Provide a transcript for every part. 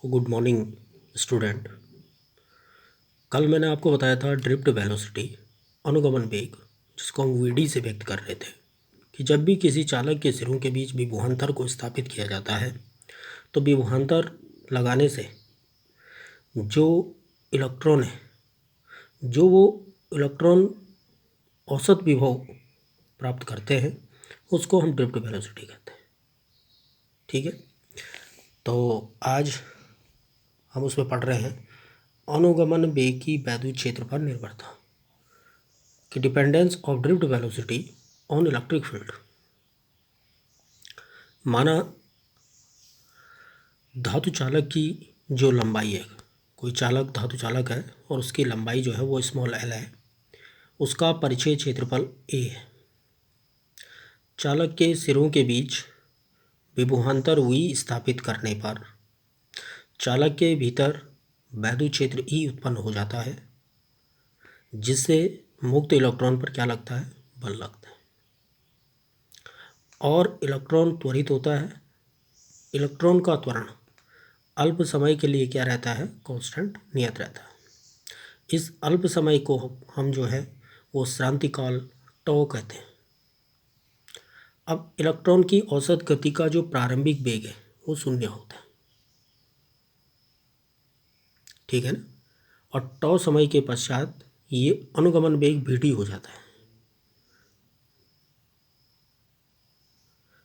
Good morning student. कल मैंने आपको बताया था ड्रिफ्ट वेलोसिटी, अनुगमन वेग, जिसको हम वीडी से व्यक्त कर रहे थे कि जब भी किसी चालक के सिरों के बीच विभवांतर को स्थापित किया जाता है तो विभवांतर लगाने से जो इलेक्ट्रॉन है, जो वो इलेक्ट्रॉन औसत विभव प्राप्त करते हैं, उसको हम ड्रिफ्ट वेलोसिटी कहते हैं। ठीक है, तो आज हम उसमें पढ़ रहे हैं अनुगमन वेग की वैद्युत क्षेत्र पर निर्भरता कि dependence of drift velocity on electric field. माना धातु चालक की जो लंबाई है, कोई चालक धातु चालक है और उसकी लंबाई जो है वो स्मॉल एल है, उसका परिचय क्षेत्रफल ए है। चालक के सिरों के बीच विभवांतर वी स्थापित करने पर चालक के भीतर वैद्युत क्षेत्र ई उत्पन्न हो जाता है, जिससे मुक्त इलेक्ट्रॉन पर क्या लगता है? बल लगता है और इलेक्ट्रॉन त्वरित होता है। इलेक्ट्रॉन का त्वरण अल्प समय के लिए क्या रहता है? कांस्टेंट, नियत रहता है। इस अल्प समय को हम जो है वो श्रांतिकाल टॉ कहते हैं। अब इलेक्ट्रॉन की औसत गति का जो प्रारंभिक वेग है वो शून्य होता है, ठीक है ना। और टॉ समय के पश्चात ये अनुगमन वेग वीडी हो जाता है।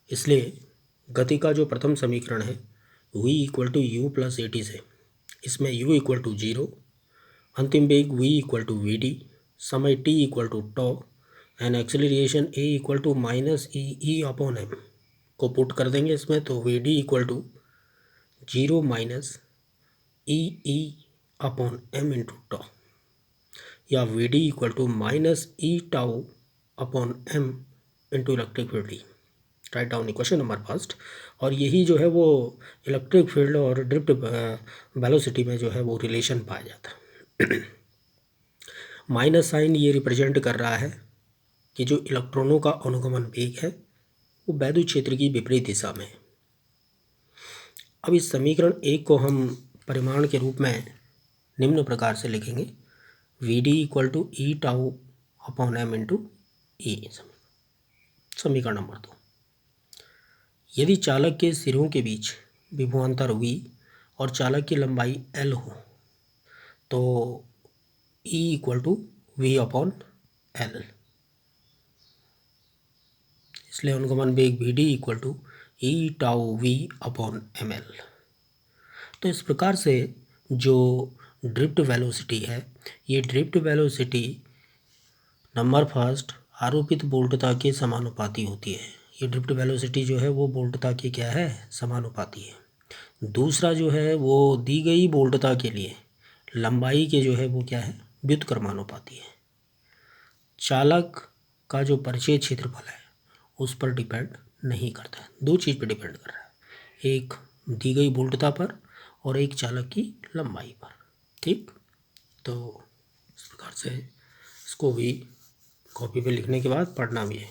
इसलिए गति का जो प्रथम समीकरण है v equal to u plus a t से, इसमें u इक्वल टू 0, अंतिम वेग v equal to v d, समय t equal to tau and acceleration a equal to minus e upon m को पुट कर देंगे इसमें, तो v D equal to 0 minus e upon m into tau, या v D equal to minus e tau upon m into electric field d. Write down equation number first. और यही जो है वो इलेक्ट्रिक फील्ड और ड्रिफ्ट वेलोसिटी में जो है वो रिलेशन पाया जाता है। माइनस साइन ये रिप्रेजेंट कर रहा है कि जो इलेक्ट्रॉनों का अनुगमन वेग है वो वैद्युत क्षेत्र की विपरीत दिशा में है। अब इस समीकरण एक को हम परिमाण के रूप में निम्न प्रकार से लिखेंगे, v D equal to E tau upon m into e. समीकरण नंबर 2, यदि चालक के सिरों के बीच विभवांतर v और चालक की लंबाई l हो तो E equal to V upon L. इसलिए अनुगमन वेग V D equal to E tau V upon M L. तो इस प्रकार से जो ड्रिफ्ट वेलोसिटी है, ये ड्रिफ्ट वेलोसिटी नंबर फर्स्ट आरोपित बोल्टता के समानुपाती होती है। ये ड्रिफ्ट वेलोसिटी जो है वो बोल्टता की क्या है? समानुपाती है। दूसरा जो है वो दी गई बोल्टता के लिए लंबाई के जो है वो क्या है? व्युत्क्रमानुपाती है। चालक का जो परिचय क्षेत्रफल है उस पर डिपेंड नहीं करता है, दो चीज़ पर डिपेंड कर रहा है, एक दी गई बोल्टता पर और एक चालक की लंबाई पर। ठीक, तो इस प्रकार से इसको भी कॉपी पे लिखने के बाद पढ़ना भी है।